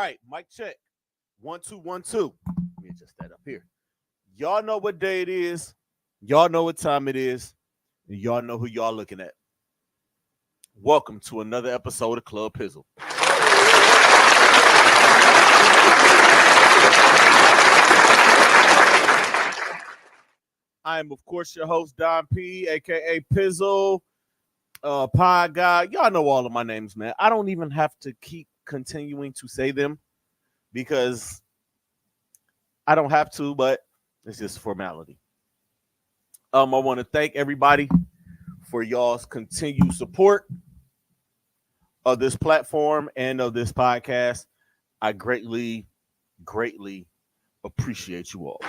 right, mic check. 1 2 1 2. Let me adjust that up here. Y'all know what day it is. Y'all know what time it is. And y'all know who y'all looking at. Welcome to another episode of Club Pizzle. I am, of course, your host, Don P, aka Pizzle, Pod Guy. Y'all know all of my names, man. I don't even have to keep continuing to say them because I don't have to, but it's just formality. I want to thank everybody for y'all's continued support of this platform and of this podcast. I greatly appreciate you all.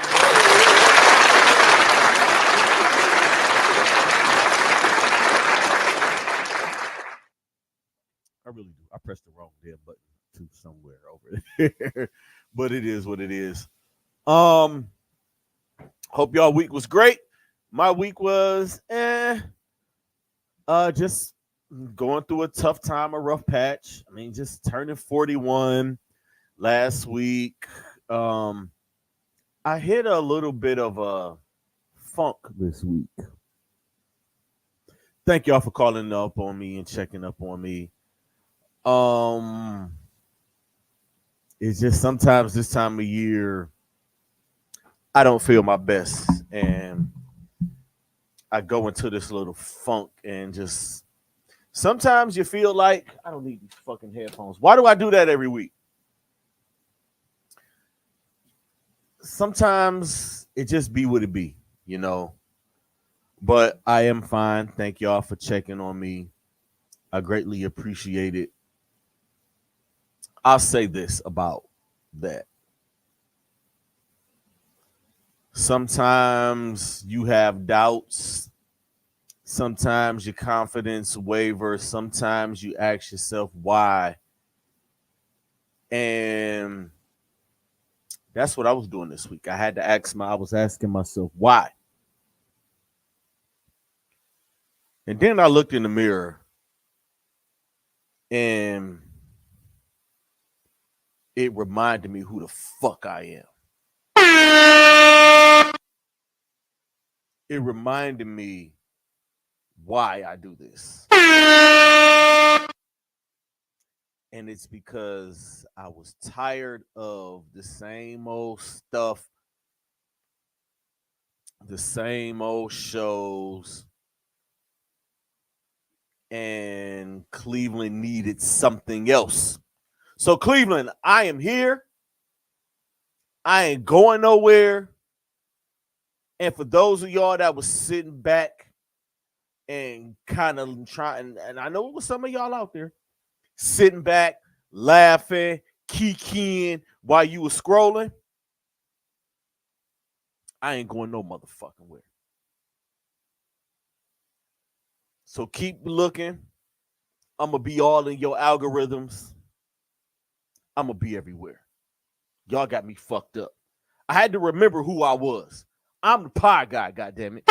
I really do. I pressed the wrong damn button to somewhere over there, but it is what it is. Um, Hope y'all week was great. My week was just going through a tough time, a rough patch. I mean, just turning 41 last week. Um, I hit a little bit of a funk this week. Thank y'all for calling up on me and checking up on me. Um, it's just sometimes this time of year I don't feel my best, and I go into this little funk, and just sometimes you feel like I don't need these fucking headphones. Why do I do that every week? Sometimes it just be what it be, you know. But I am fine. Thank y'all for checking on me. I greatly appreciate it. I'll say this about that. Sometimes you have doubts. Sometimes your confidence wavers. Sometimes you ask yourself why. And that's what I was doing this week. I was asking myself why. And then I looked in the mirror and it reminded me who the fuck I am. It reminded me why I do this. And it's because I was tired of the same old stuff, the same old shows, and Cleveland needed something else. So, Cleveland, I am here. I ain't going nowhere. And for those of y'all that was sitting back and kind of trying, and I know it was some of y'all out there sitting back, laughing, kikiing while you were scrolling, I ain't going no motherfucking where. So keep looking. I'm going to be all in your algorithms. I'm going to be everywhere. Y'all got me fucked up. I had to remember who I was. I'm the pie guy, goddammit.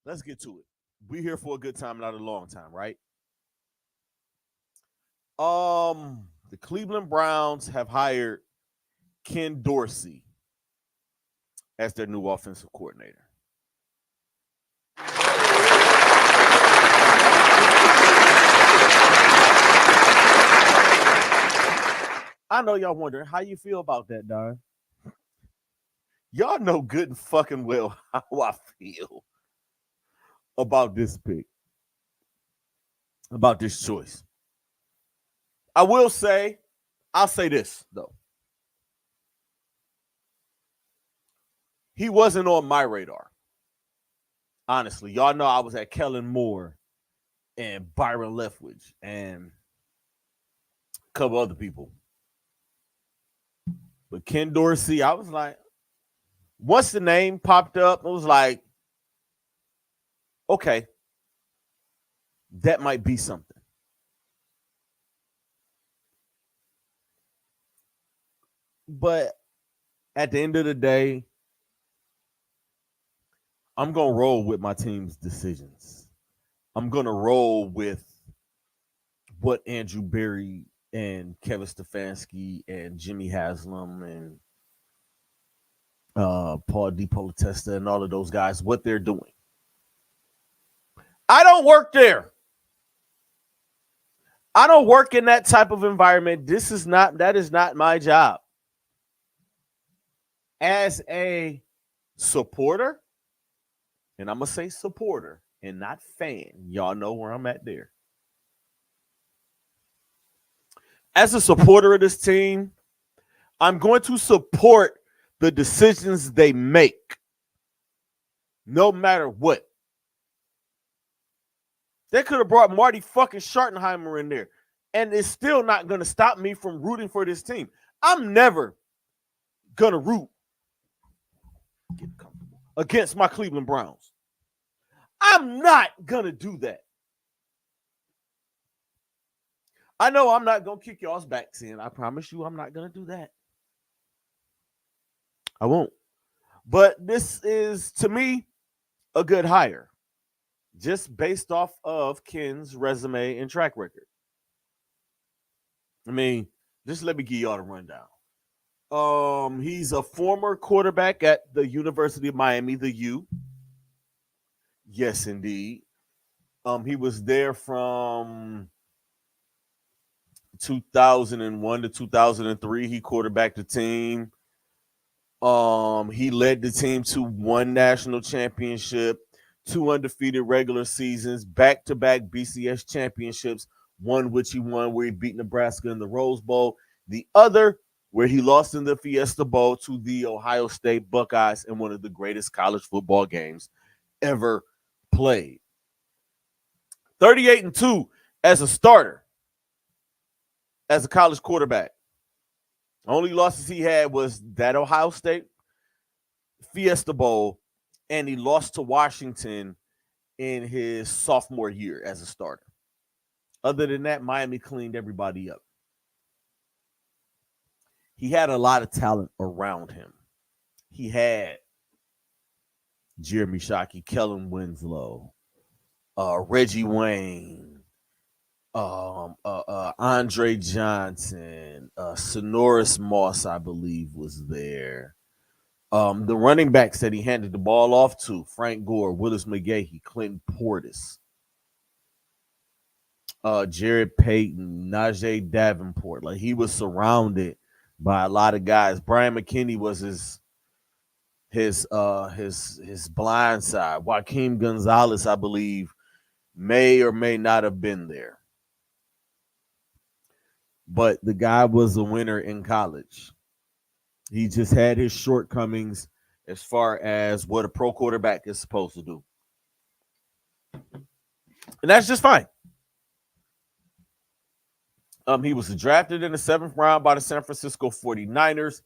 Let's get to it. We're here for a good time, not a long time, right? The Cleveland Browns have hired Ken Dorsey as their new offensive coordinator. I know y'all wondering how you feel about that, Don. Y'all know good and fucking well how I feel about this pick, about this choice. I'll say this, though. He wasn't on my radar. Honestly, y'all know I was at Kellen Moore and Byron Leftwich and a couple other people. But Ken Dorsey, I was like, once the name popped up, it was like, okay, that might be something. But at the end of the day, I'm going to roll with my team's decisions. I'm going to roll with what Andrew Berry and Kevin Stefanski and Jimmy Haslam and Paul DiPolitesta and all of those guys, what they're doing. I don't work there. I don't work in that type of environment. That is not my job. As a supporter, and I'm going to say supporter and not fan. Y'all know where I'm at there. As a supporter of this team, I'm going to support the decisions they make, no matter what. They could have brought Marty fucking Schottenheimer in there, and it's still not going to stop me from rooting for this team. I'm never going to root against my Cleveland Browns. I'm not going to do that. I know I'm not going to kick y'all's backs in. I promise you I'm not going to do that. I won't. But this is, to me, a good hire. Just based off of Ken's resume and track record. I mean, just let me give y'all the rundown. He's a former quarterback at the University of Miami, the U. Yes, indeed. He was there from 2001 to 2003. He quarterbacked the team. He led the team to one national championship, 2 undefeated regular seasons, back-to-back BCS championships, one which he won where he beat Nebraska in the Rose Bowl, the other where he lost in the Fiesta Bowl to the Ohio State Buckeyes in one of the greatest college football games ever played. 38-2 as a starter, as a college quarterback. The only losses he had was that Ohio State Fiesta Bowl, and he lost to Washington in his sophomore year as a starter. Other than that, Miami cleaned everybody up. He had a lot of talent around him. He had Jeremy Shockey, Kellen Winslow, Reggie Wayne, Andre Johnson, Sonoris Moss, I believe, was there. The running backs that he handed the ball off to, Frank Gore, Willis McGahee, Clinton Portis, Jared Payton, Najee Davenport. Like, he was surrounded by a lot of guys. Brian McKinney was his blind side. Joaquin Gonzalez, I believe, may or may not have been there. But the guy was a winner in college. He just had his shortcomings as far as what a pro quarterback is supposed to do. And that's just fine. He was drafted in the 7th round by the San Francisco 49ers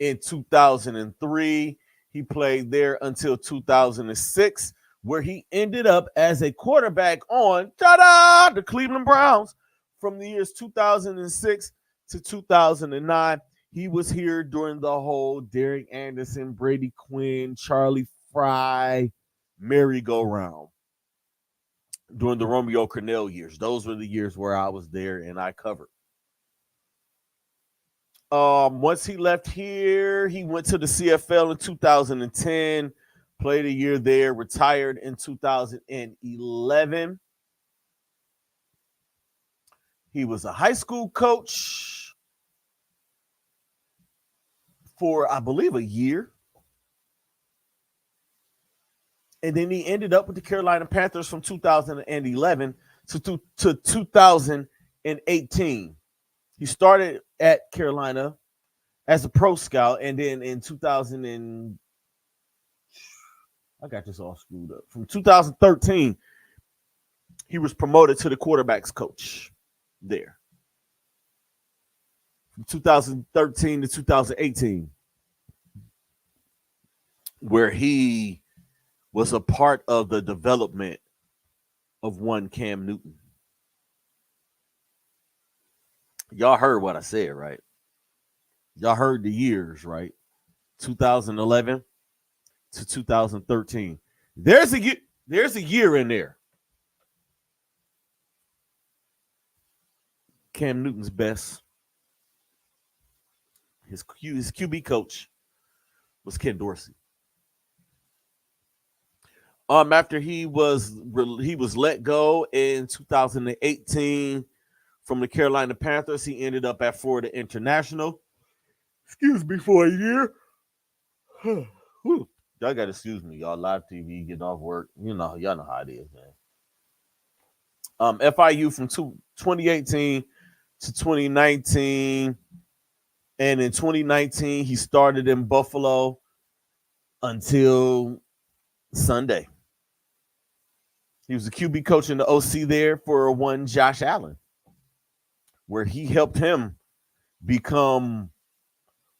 in 2003. He played there until 2006, where he ended up as a quarterback on the Cleveland Browns from the years 2006 to 2009. He was here during the whole Derek Anderson, Brady Quinn, Charlie Fry merry-go-round during the Romeo Crennel years. Those were the years where I was there and I covered. Once he left here, he went to the CFL in 2010, played a year there, retired in 2011. He was a high school coach for, I believe, a year. And then he ended up with the Carolina Panthers from 2011 to 2018. He started at Carolina as a pro scout, and then in 2000 I got this all screwed up. From 2013, he was promoted to the quarterbacks coach there. From 2013 to 2018, where he was a part of the development of one Cam Newton. Y'all heard what I said, right? Y'all heard the years, right? 2011 to 2013. There's a year in there. Cam Newton's best. His QB coach was Ken Dorsey. After he was let go in 2018 from the Carolina Panthers, he ended up at Florida International. Excuse me for a year. Y'all got to excuse me, y'all. Live TV, getting off work. Y'all know how it is, man. FIU from 2018 to 2019. And in 2019, he started in Buffalo until Sunday. He was the QB coach in the OC there for one Josh Allen, where he helped him become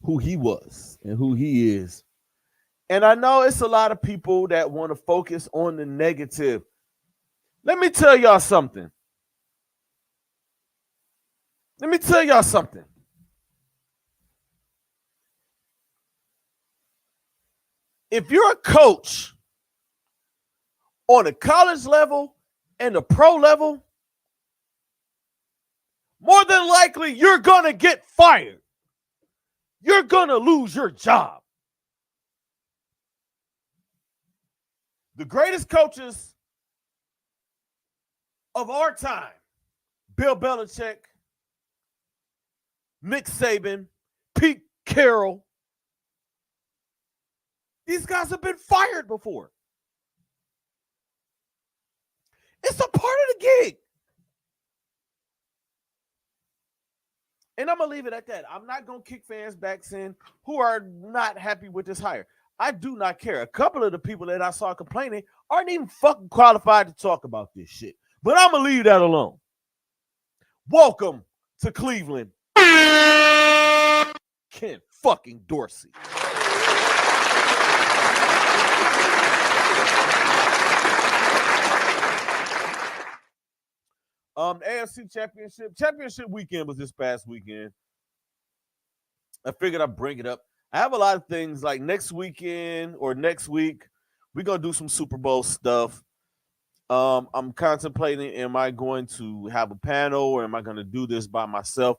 who he was and who he is. And I know it's a lot of people that want to focus on the negative. Let me tell y'all something. If you're a coach on a college level and a pro level, more than likely you're going to get fired. You're going to lose your job. The greatest coaches of our time, Bill Belichick, Nick Saban, Pete Carroll, these guys have been fired before. It's a part of the gig. And I'm going to leave it at that. I'm not going to kick fans back saying who are not happy with this hire. I do not care. A couple of the people that I saw complaining aren't even fucking qualified to talk about this shit. But I'm going to leave that alone. Welcome to Cleveland, Ken fucking Dorsey. AFC Championship weekend was this past weekend. I figured I'd bring it up. I have a lot of things like next weekend or next week, we're going to do some Super Bowl stuff. I'm contemplating, am I going to have a panel or am I going to do this by myself?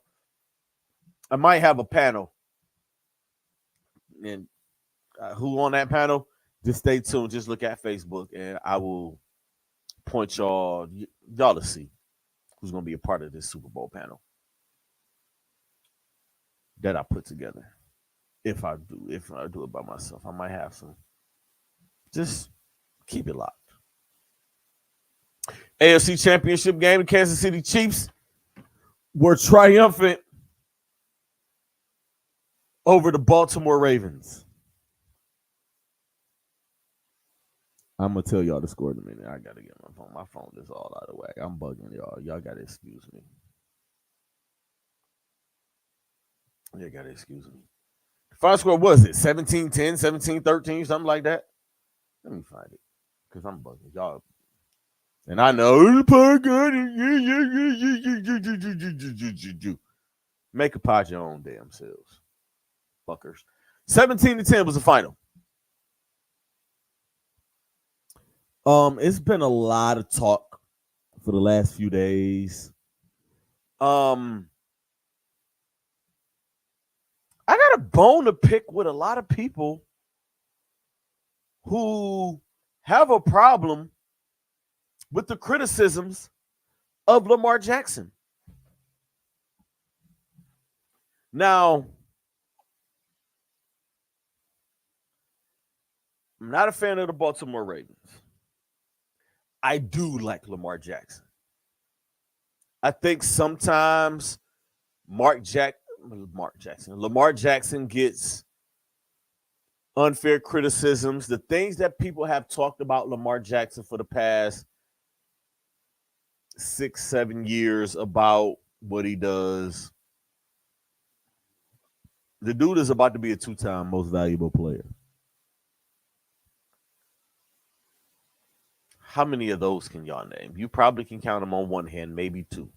I might have a panel. And who on that panel? Just stay tuned. Just look at Facebook and I will point y'all to see who's going to be a part of this Super Bowl panel that I put together. If I do it by myself, I might have some. Just keep it locked. AFC Championship game, the Kansas City Chiefs were triumphant over the Baltimore Ravens. I'm going to tell y'all the score in a minute. I got to get my phone. My phone is all out of whack. I'm bugging y'all. Y'all got to excuse me. You got to excuse me. The final score was it? 17-10, 17-13, something like that? Let me find it. Because I'm bugging y'all. And I know make a pot your own damn selves. Fuckers. 17-10 was the final. It's been a lot of talk for the last few days. I got a bone to pick with a lot of people who have a problem with the criticisms of Lamar Jackson. Now, I'm not a fan of the Baltimore Ravens. I do like Lamar Jackson. I think sometimes Lamar Jackson gets unfair criticisms. The things that people have talked about Lamar Jackson for the past 6-7 years about what he does. The dude is about to be a 2-time most valuable player. How many of those can y'all name? You probably can count them on one hand, maybe two.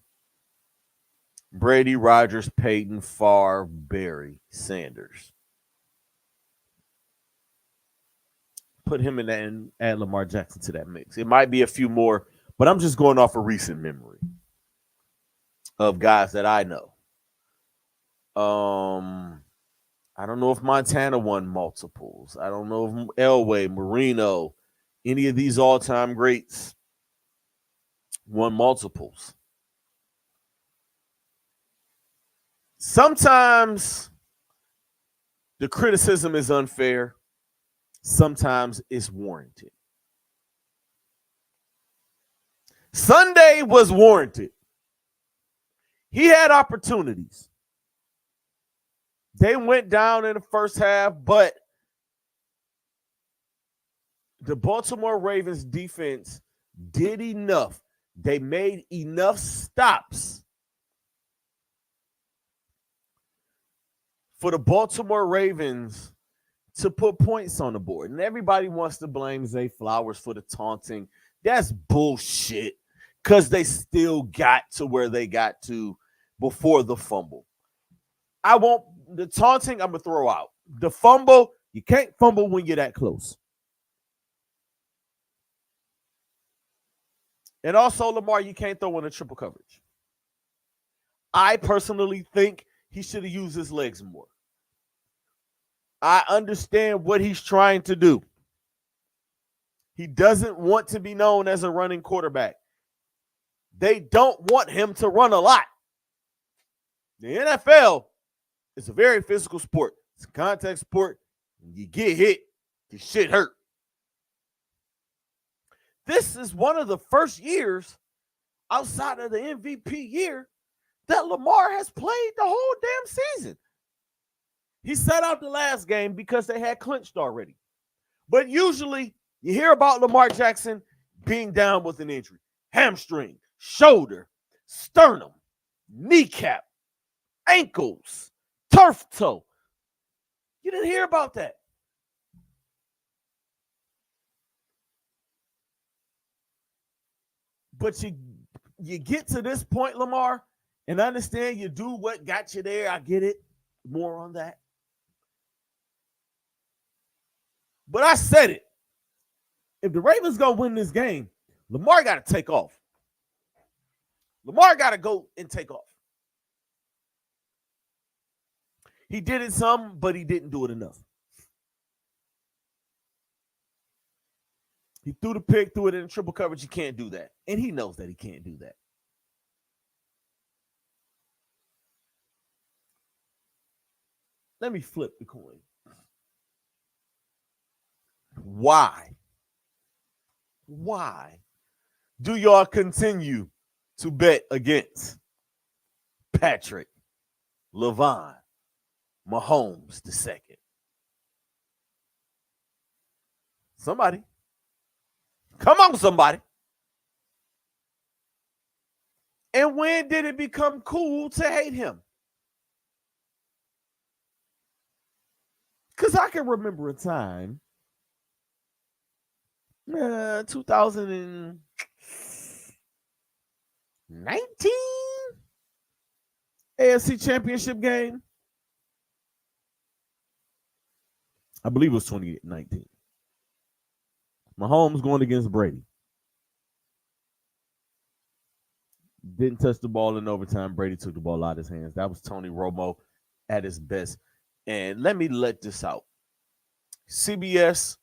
Brady, Rodgers, Peyton, Favre, Barry, Sanders. put him in that and add Lamar Jackson to that mix. It might be a few more, but I'm just going off a recent memory of guys that I know. I don't know if Montana won multiples. I don't know if Elway, Marino, any of these all-time greats won multiples. Sometimes the criticism is unfair. Sometimes it's warranted. Sunday was warranted. He had opportunities. They went down in the first half, but the Baltimore Ravens defense did enough. They made enough stops for the Baltimore Ravens to put points on the board. And everybody wants to blame Zay Flowers for the taunting. That's bullshit because they still got to where they got to before the fumble. The taunting, I'm going to throw out. The fumble, you can't fumble when you're that close. And also, Lamar, you can't throw in a triple coverage. I personally think he should have used his legs more. I understand what he's trying to do. He doesn't want to be known as a running quarterback. They don't want him to run a lot. The NFL is a very physical sport. It's a contact sport. When you get hit, the shit hurt. This is one of the first years outside of the MVP year that Lamar has played the whole damn season. He sat out the last game because they had clinched already. But usually you hear about Lamar Jackson being down with an injury. Hamstring, shoulder, sternum, kneecap, ankles, turf toe. You didn't hear about that. But you get to this point, Lamar, and understand you do what got you there. I get it. More on that. But I said it. If the Ravens going to win this game, Lamar got to take off. Lamar got to go and take off. He did it some, but he didn't do it enough. He threw the pick, threw it in triple coverage. He can't do that. And he knows that he can't do that. Let me flip the coin. Why do y'all continue to bet against Patrick LeVon Mahomes II? Somebody. Come on, somebody. And when did it become cool to hate him? Because I can remember a time, 2019 AFC Championship game. I believe it was 2019. Mahomes going against Brady. Didn't touch the ball in overtime. Brady took the ball out of his hands. That was Tony Romo at his best. And let me let this out. CBS,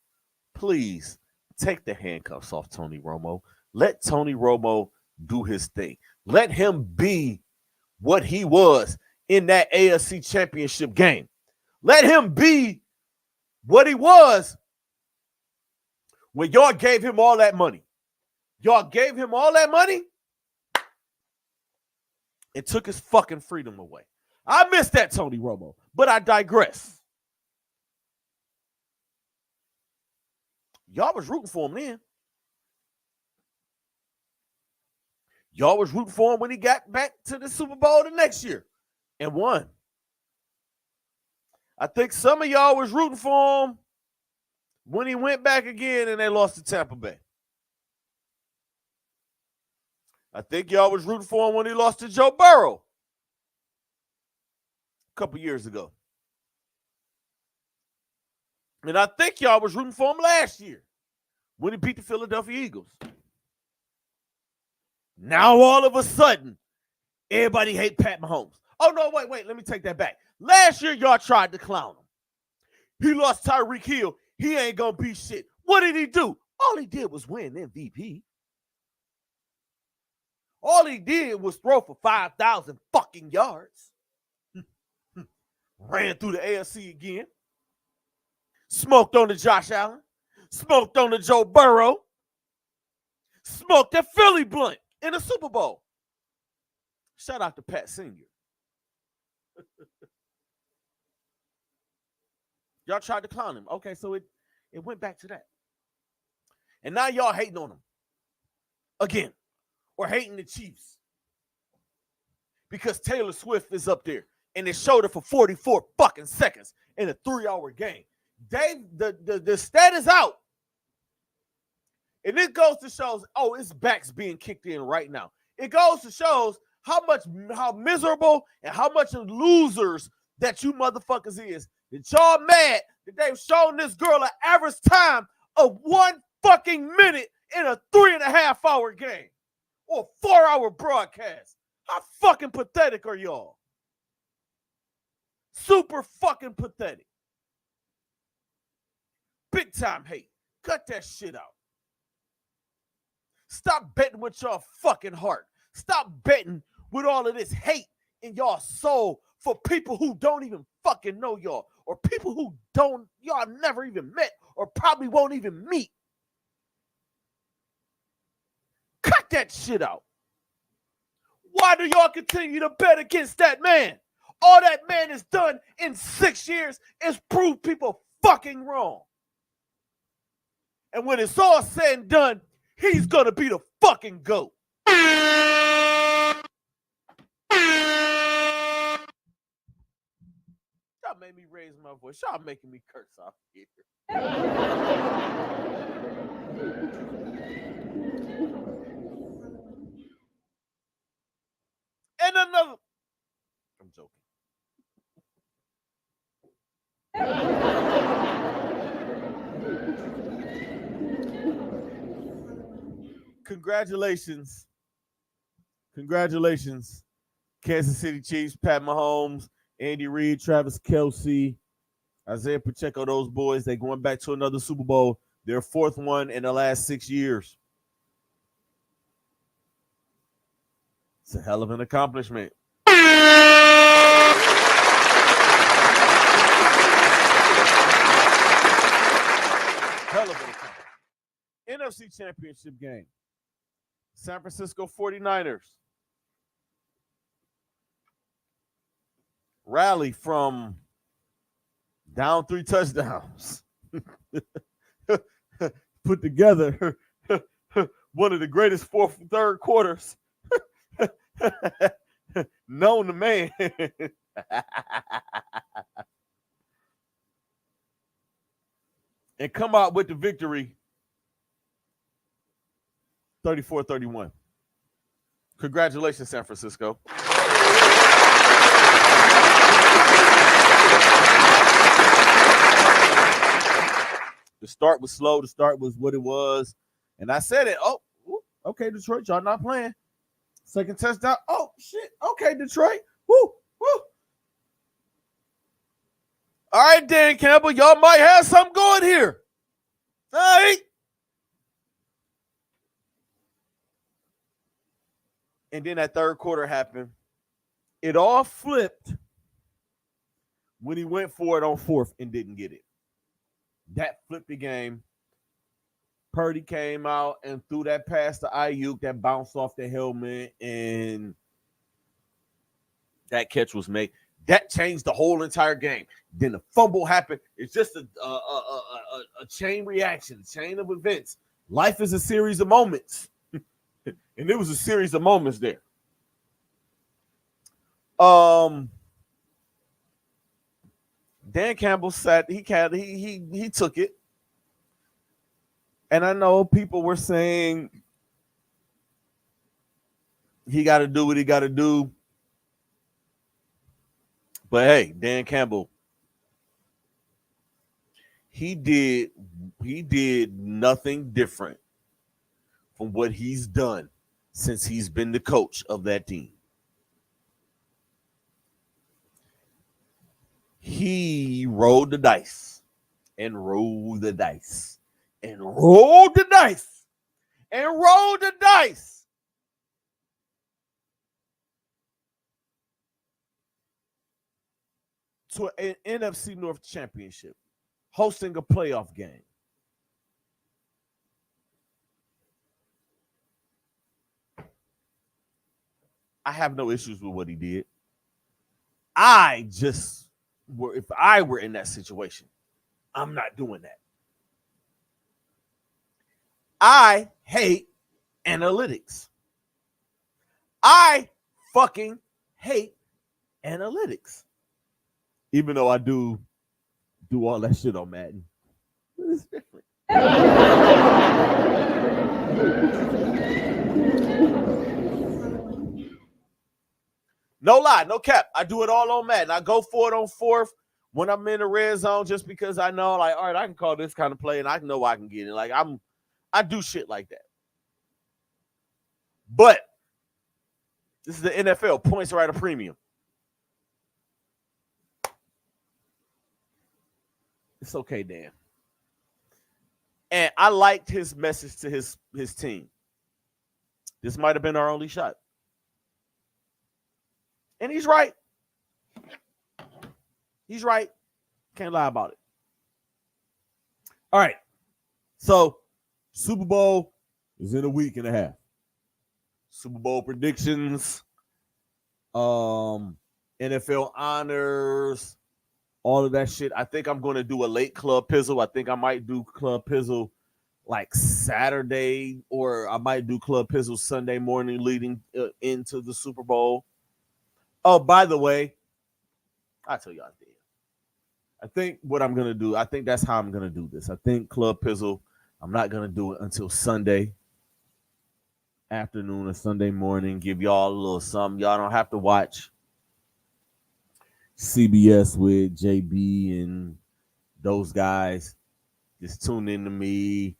please take the handcuffs off Tony Romo. Let Tony Romo do his thing. Let him be what he was in that AFC Championship game. Let him be what he was when y'all gave him all that money. Y'all gave him all that money and took his fucking freedom away. I miss that Tony Romo, but I digress. Y'all was rooting for him then. Y'all was rooting for him when he got back to the Super Bowl the next year and won. I think some of y'all was rooting for him when he went back again and they lost to Tampa Bay. I think y'all was rooting for him when he lost to Joe Burrow a couple years ago. And I think y'all was rooting for him last year when he beat the Philadelphia Eagles. Now all of a sudden, everybody hate Pat Mahomes. Oh, no, wait. Let me take that back. Last year, y'all tried to clown him. He lost Tyreek Hill. He ain't going to be shit. What did he do? All he did was win MVP. All he did was throw for 5,000 fucking yards. Ran through the AFC again. Smoked on the Josh Allen. Smoked on the Joe Burrow. Smoked that Philly blunt in the Super Bowl. Shout out to Pat Sr. Y'all tried to clown him. Okay, so it went back to that. And now y'all hating on him. Again. Or hating the Chiefs. Because Taylor Swift is up there. And it showed it for 44 fucking seconds in a 3-hour game. Dave, the stat is out. And it goes to show, it's backs being kicked in right now. It goes to show how miserable and how much of losers that you motherfuckers is. That y'all mad that they've shown this girl an average time of 1 fucking minute in a 3.5-hour game or 4-hour broadcast. How fucking pathetic are y'all? Super fucking pathetic. Big time hate. Cut that shit out. Stop betting with your fucking heart. Stop betting with all of this hate in your soul for people who don't even fucking know y'all or people who y'all never even met or probably won't even meet. Cut that shit out. Why do y'all continue to bet against that man? All that man has done in 6 years is prove people fucking wrong. And when it's all said and done, he's gonna be the fucking GOAT. Y'all made me raise my voice. Y'all making me curse off here. And another. I'm joking. Congratulations. Kansas City Chiefs, Pat Mahomes, Andy Reid, Travis Kelce, Isaiah Pacheco, those boys, they going back to another Super Bowl. Their 4th one in the last 6 years. It's a hell of an accomplishment. Hell of an accomplishment. NFC Championship game. San Francisco 49ers rally from down 3 touchdowns. Put together one of the greatest third quarters known to man. And come out with the victory 34-31. Congratulations, San Francisco. The start was slow. The start was what it was. And I said it. Oh, okay, Detroit, y'all not playing. Second touchdown. Oh, shit. Okay, Detroit. Woo. All right, Dan Campbell, y'all might have something going here. All right. And then that third quarter happened. It all flipped when he went for it on 4th and didn't get it. That flipped the game. Purdy came out and threw that pass to Ayuk that bounced off the helmet, and that catch was made. That changed the whole entire game. Then the fumble happened. It's just a chain reaction, chain of events. Life is a series of moments. And there was a series of moments there. Dan Campbell said he took it. And I know people were saying he got to do what he got to do. But hey, Dan Campbell, he did nothing different from what he's done since he's been the coach of that team. He rolled the dice and rolled the dice and rolled the dice and rolled the dice. To an NFC North championship, hosting a playoff game. I have no issues with what he did. If I were in that situation, I'm not doing that. I hate analytics. I fucking hate analytics. Even though I do all that shit on Madden. It's different. No lie, no cap. I do it all on Madden. I go for it on fourth when I'm in the red zone just because I know, like, all right, I can call this kind of play and I know I can get it. Like, I do shit like that. But this is the NFL. Points are at a premium. It's okay, Dan. And I liked his message to his team. This might have been our only shot. And he's right. He's right. Can't lie about it. All right. So, Super Bowl is in a week and a half. Super Bowl predictions, NFL honors, all of that shit. I think I'm going to do a late Club Pizzle. I think I might do Club Pizzle like Saturday, or I might do Club Pizzle Sunday morning leading into the Super Bowl. Oh, by the way, I'll tell y'all at the end. I think what I'm going to do, I think that's how I'm going to do this. I think Club Pizzle, I'm not going to do it until Sunday afternoon or Sunday morning. Give y'all a little something. Y'all don't have to watch CBS with JB and those guys. Just tune in to me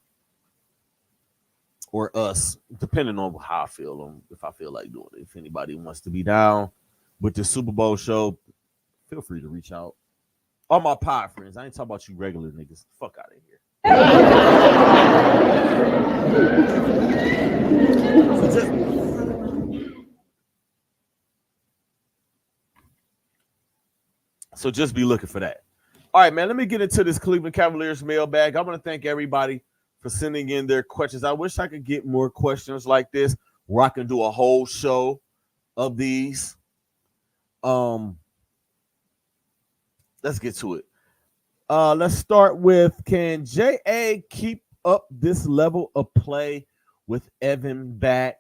or us, depending on how I feel, if I feel like doing it. If anybody wants to be down with the Super Bowl show, feel free to reach out. All my pod friends, I ain't talking about you regular niggas. Fuck out of here. So just be looking for that. All right, man, let me get into this Cleveland Cavaliers mailbag. I want to thank everybody for sending in their questions. I wish I could get more questions like this where I can do a whole show of these. Let's get to it. Let's start with, can J.A. keep up this level of play with Evan back?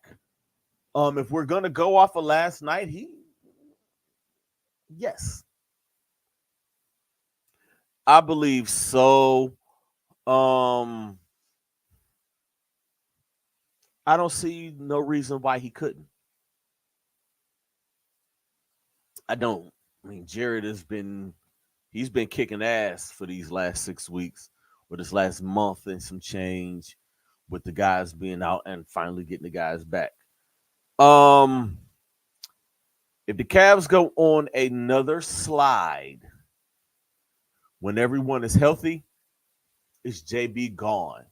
If we're going to go off of last night, yes. I believe so. I don't see no reason why he couldn't. I don't. I mean, Jared he's been kicking ass for these last 6 weeks, or this last month and some change, with the guys being out and finally getting the guys back. If the Cavs go on another slide when everyone is healthy, is JB gone?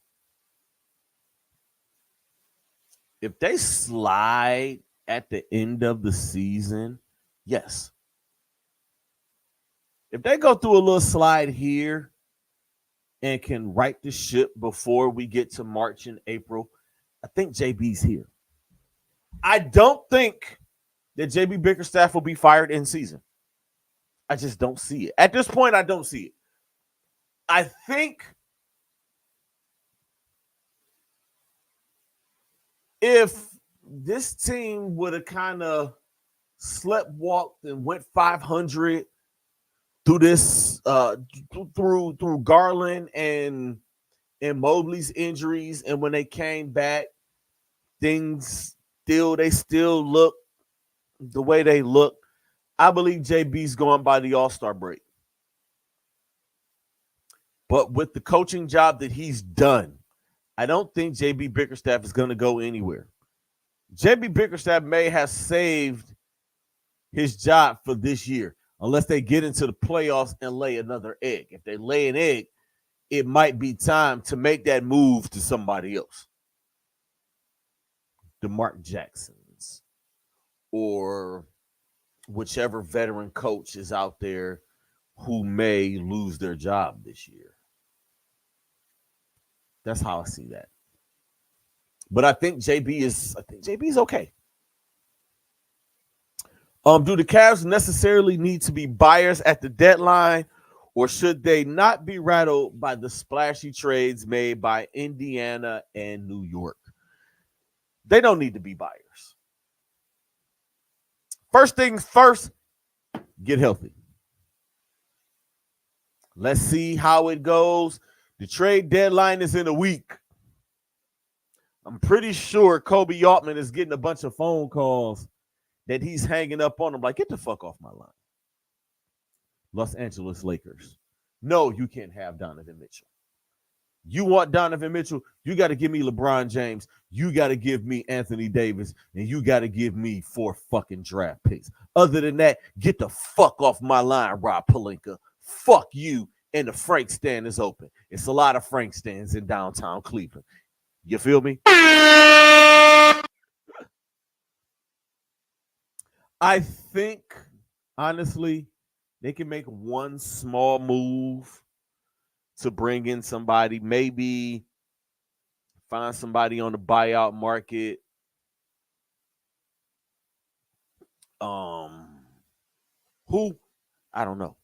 If they slide at the end of the season, yes. If they go through a little slide here and can right the ship before we get to March and April, I think JB's here. I don't think that JB Bickerstaff will be fired in season. I just don't see it. At this point, I don't see it. I think if this team would have kind of sleptwalked and went 500 through this, through Garland and Mobley's injuries, and when they came back, they still look the way they look. I believe JB's going by the All-Star break. But with the coaching job that he's done, I don't think JB Bickerstaff is going to go anywhere. JB Bickerstaff may have saved his job for this year, unless they get into the playoffs and lay another egg. If they lay an egg, it might be time to make that move to somebody else. DeMarc Jackson's or whichever veteran coach is out there who may lose their job this year. That's how I see that. But I think JB is okay. Do the Cavs necessarily need to be buyers at the deadline, or should they not be rattled by the splashy trades made by Indiana and New York? They don't need to be buyers. First things first, get healthy. Let's see how it goes. The trade deadline is in a week. I'm pretty sure Kobe Altman is getting a bunch of phone calls that he's hanging up on him like, get the fuck off my line. Los Angeles Lakers. No, you can't have Donovan Mitchell. You want Donovan Mitchell, you got to give me LeBron James. You got to give me Anthony Davis. And you got to give me 4 fucking draft picks. Other than that, get the fuck off my line, Rob Pelinka. Fuck you. And the Frank stand is open. It's a lot of Frank stands in downtown Cleveland. You feel me? I think, honestly, they can make one small move to bring in somebody, maybe find somebody on the buyout market. Who? I don't know.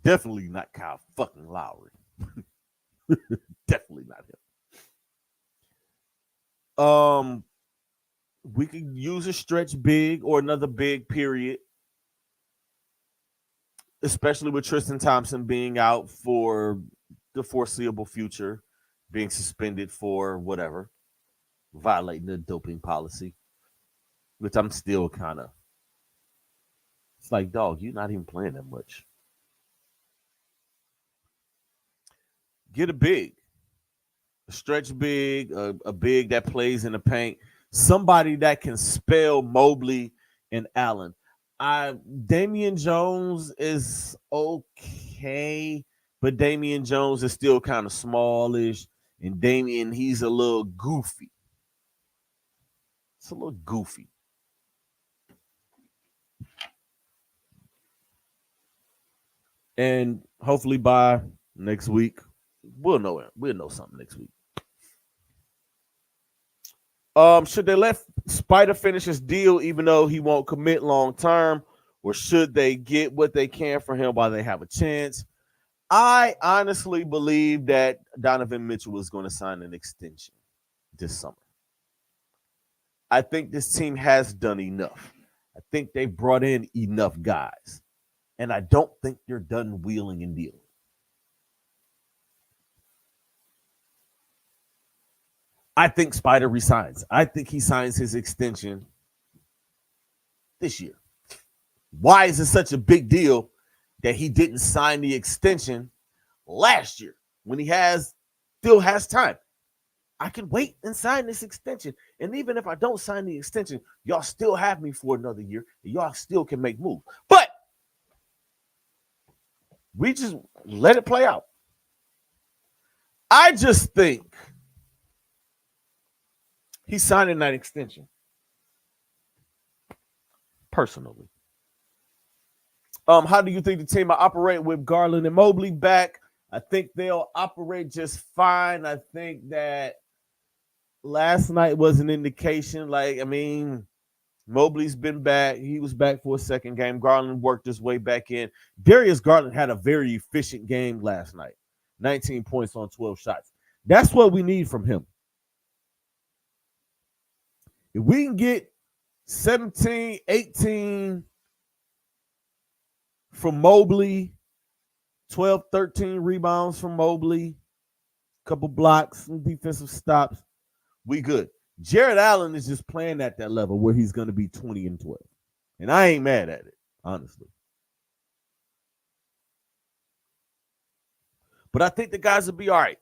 Definitely not Kyle fucking Lowry. Definitely not him. We could use a stretch big or another big period, especially with Tristan Thompson being out for the foreseeable future, being suspended for whatever, violating the doping policy, which I'm still kind of, it's like, dog, you're not even playing that much. Get a big, a stretch big, a big that plays in the paint, somebody that can spell Mobley and Allen. Damian Jones is okay, but Damian Jones is still kind of smallish, and Damian, he's a little goofy. It's a little goofy. And hopefully by next week, we'll know it. We'll know something next week. Should they let Spider finish his deal even though he won't commit long term, or should they get what they can for him while they have a chance? I honestly believe that Donovan Mitchell is going to sign an extension this summer. I think this team has done enough. I think they brought in enough guys, and I don't think they're done wheeling and dealing. I think Spider resigns. I think he signs his extension this year. Why is it such a big deal that he didn't sign the extension last year when he still has time? I can wait and sign this extension. And even if I don't sign the extension, y'all still have me for another year. And y'all still can make moves. But we just let it play out. I just think he's signing that extension. Personally. How do you think the team will operate with Garland and Mobley back? I think they'll operate just fine. I think that last night was an indication. Mobley's been back. He was back for a second game. Garland worked his way back in. Darius Garland had a very efficient game last night. 19 points on 12 shots. That's what we need from him. If we can get 17, 18 from Mobley, 12, 13 rebounds from Mobley, couple blocks, some defensive stops, we good. Jared Allen is just playing at that level where he's going to be 20 and 12. And I ain't mad at it, honestly. But I think the guys will be all right.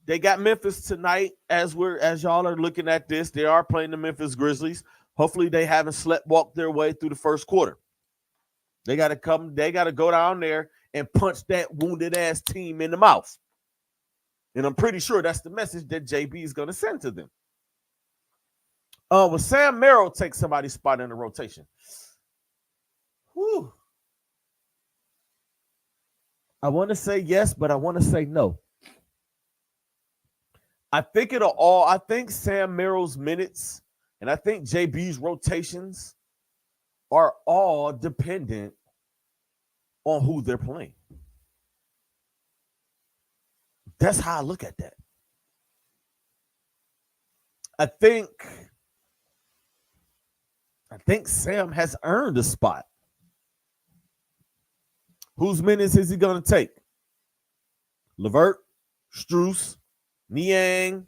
They got Memphis tonight as y'all are looking at this. They are playing the Memphis Grizzlies. Hopefully they haven't walked their way through the first quarter. They got to go down there and punch that wounded ass team in the mouth. And I'm pretty sure that's the message that JB is going to send to them. Will Sam Merrill take somebody's spot in the rotation? Whew. I want to say yes, but I want to say no. I think Sam Merrill's minutes and I think JB's rotations are all dependent on who they're playing. That's how I look at that. I think Sam has earned a spot. Whose minutes is he going to take? LeVert, Strus, Niang,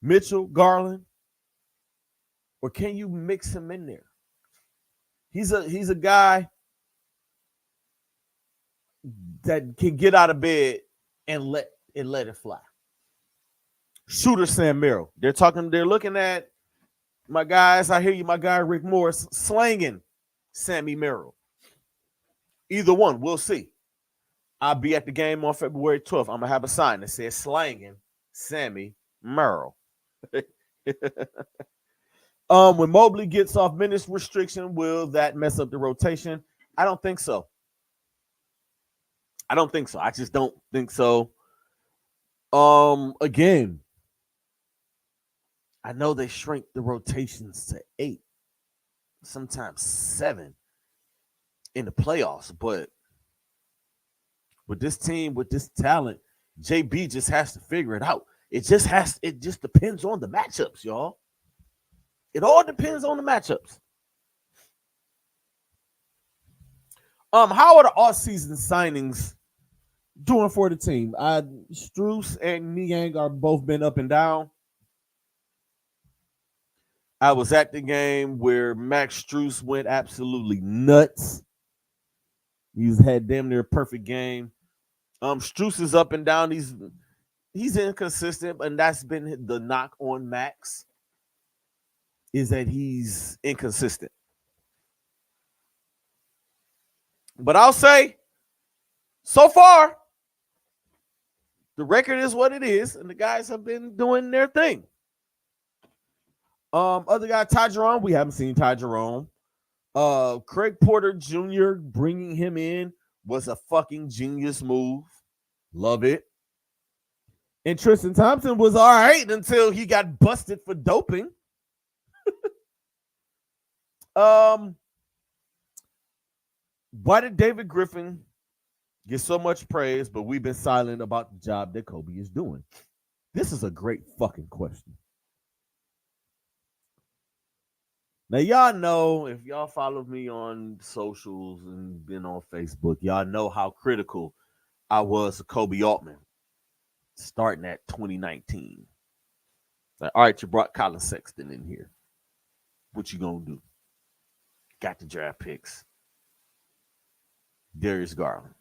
Mitchell, Garland? Or can you mix him in there? He's a guy that can get out of bed and let it fly. Shooter Sam Merrill. They're looking at my guys. I hear you, my guy Rick Morris slanging Sammy Merrill. Either one, we'll see. I'll be at the game on February 12th. I'm gonna have a sign that says slanging Sammy Merrill. When Mobley gets off minutes restriction, will that mess up the rotation? I don't think so. I just don't think so. Again, I know they shrink the rotations to 8, sometimes 7 in the playoffs, but with this team, with this talent, JB just has to figure it out. It just depends on the matchups, y'all. It all depends on the matchups. How are the off-season signings doing for the team? Strus and Niang are both been up and down. I was at the game where Max Strus went absolutely nuts. He's had damn near a perfect game. Strus is up and down. He's inconsistent, and that's been the knock on Max, is that he's inconsistent. But I'll say, so far, the record is what it is, and the guys have been doing their thing. Other guy, Ty Jerome, we haven't seen Ty Jerome. Craig Porter Jr. bringing him in was a fucking genius move. Love it. And Tristan Thompson was all right until he got busted for doping. Why did David Griffin get so much praise, but we've been silent about the job that Kobe is doing? This is a great fucking question. Now, y'all know, if y'all follow me on socials and been on Facebook, y'all know how critical I was of Kobe Altman starting at 2019. Like, all right, you brought Colin Sexton in here. What you gonna do? Got the draft picks. Darius Garland,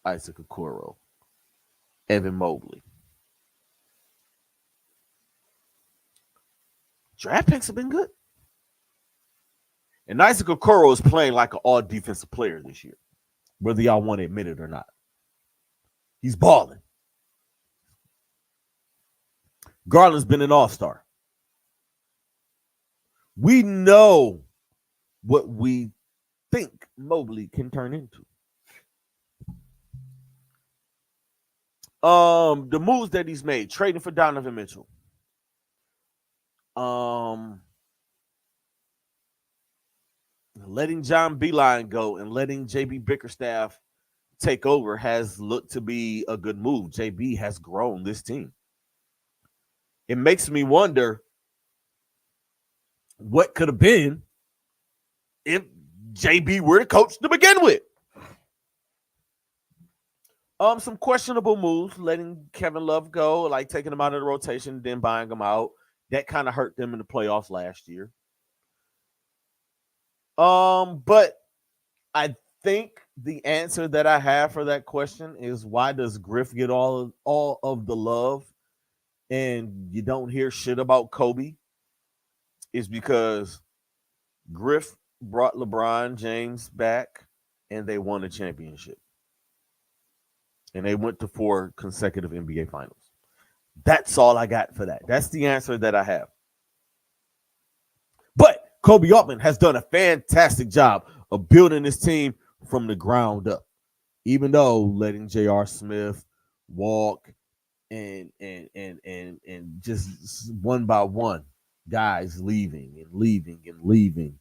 Isaac Okoro, Evan Mobley. Draft picks have been good. And Isaac Okoro is playing like an all-defensive player this year, whether y'all want to admit it or not. He's balling. Garland's been an all-star. We know what we think Mobley can turn into. The moves that he's made, trading for Donovan Mitchell. Letting John Beilein go and letting JB Bickerstaff take over has looked to be a good move. JB has grown this team. It makes me wonder what could have been if JB were the coach to begin with. Some questionable moves, letting Kevin Love go, like taking him out of the rotation, then buying him out. That kind of hurt them in the playoffs last year. But I think the answer that I have for that question is, why does Griff get all of the love and you don't hear shit about Kobe? Is because Griff brought LeBron James back and they won a championship. And they went to 4 consecutive NBA finals. That's all I got for that. That's the answer that I have. But Kobe Altman has done a fantastic job of building this team from the ground up. Even though letting J.R. Smith walk and just one by one guys leaving and leaving and leaving.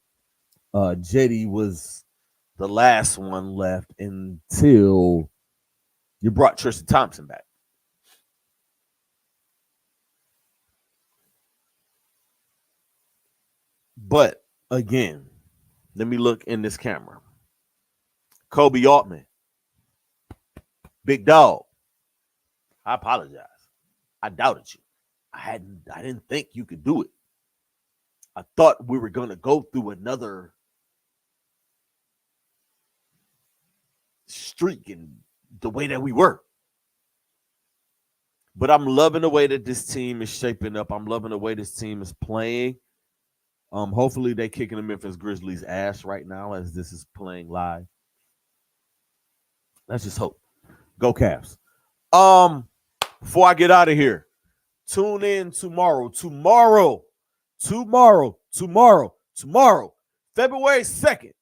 Jetty was the last one left until you brought Tristan Thompson back. But again, let me look in this camera. Kobe Altman, big dog. I apologize. I doubted you. I didn't think you could do it. I thought we were gonna go through another streak in the way that we were. But I'm loving the way that this team is shaping up. I'm loving the way this team is playing. Hopefully they kicking the Memphis Grizzlies' ass right now as this is playing live. Let's just hope. Go Cavs. Before I get out of here, tune in tomorrow. Tomorrow, February 2nd,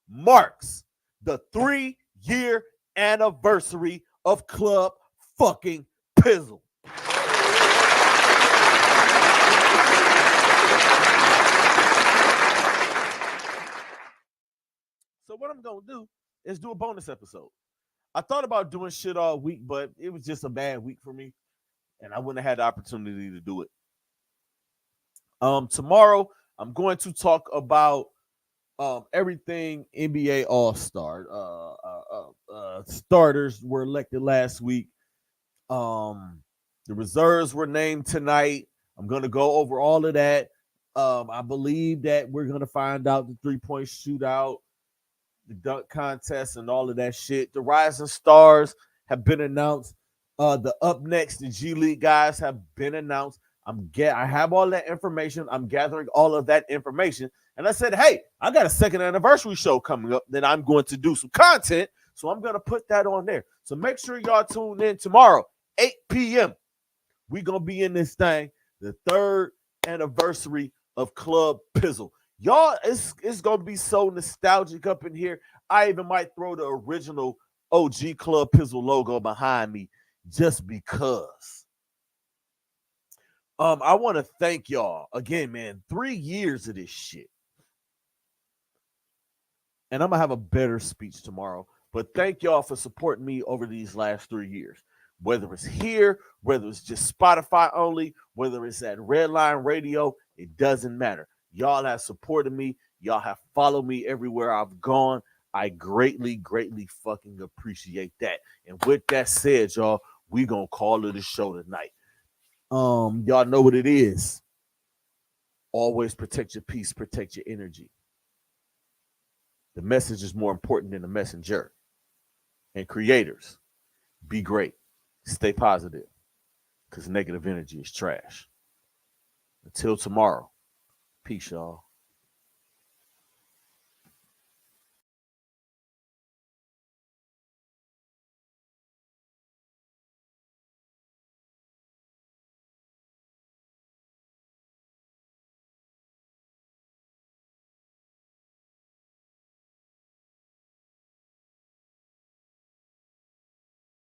marks the 3-year anniversary of Club fucking Pizzle. So what I'm going to do is do a bonus episode. I thought about doing shit all week, but it was just a bad week for me, and I wouldn't have had the opportunity to do it. Tomorrow, I'm going to talk about everything NBA All-Star. Starters were elected last week. The reserves were named tonight. I'm going to go over all of that. I believe that we're going to find out the three-point shootout, the dunk contest, and all of that shit. The rising stars have been announced. The up next, the G League guys have been announced. I have all that information. I'm gathering all of that information. And I said, hey, I got a second anniversary show coming up that I'm going to do some content. So I'm going to put that on there. So make sure y'all tune in tomorrow, 8 p.m. We're going to be in this thing, the 3rd anniversary of Club Pizzle. Y'all, it's going to be so nostalgic up in here. I even might throw the original OG Club Pizzle logo behind me just because. I want to thank y'all again, man. 3 years of this shit. And I'm going to have a better speech tomorrow. But thank y'all for supporting me over these last 3 years. Whether it's here, whether it's just Spotify only, whether it's at Redline Radio, it doesn't matter. Y'all have supported me. Y'all have followed me everywhere I've gone. I greatly, greatly fucking appreciate that. And with that said, y'all, we gonna call it a show tonight. Y'all know what it is. Always protect your peace, protect your energy. The message is more important than the messenger. And creators, be great. Stay positive. Because negative energy is trash. Until tomorrow, peace, y'all.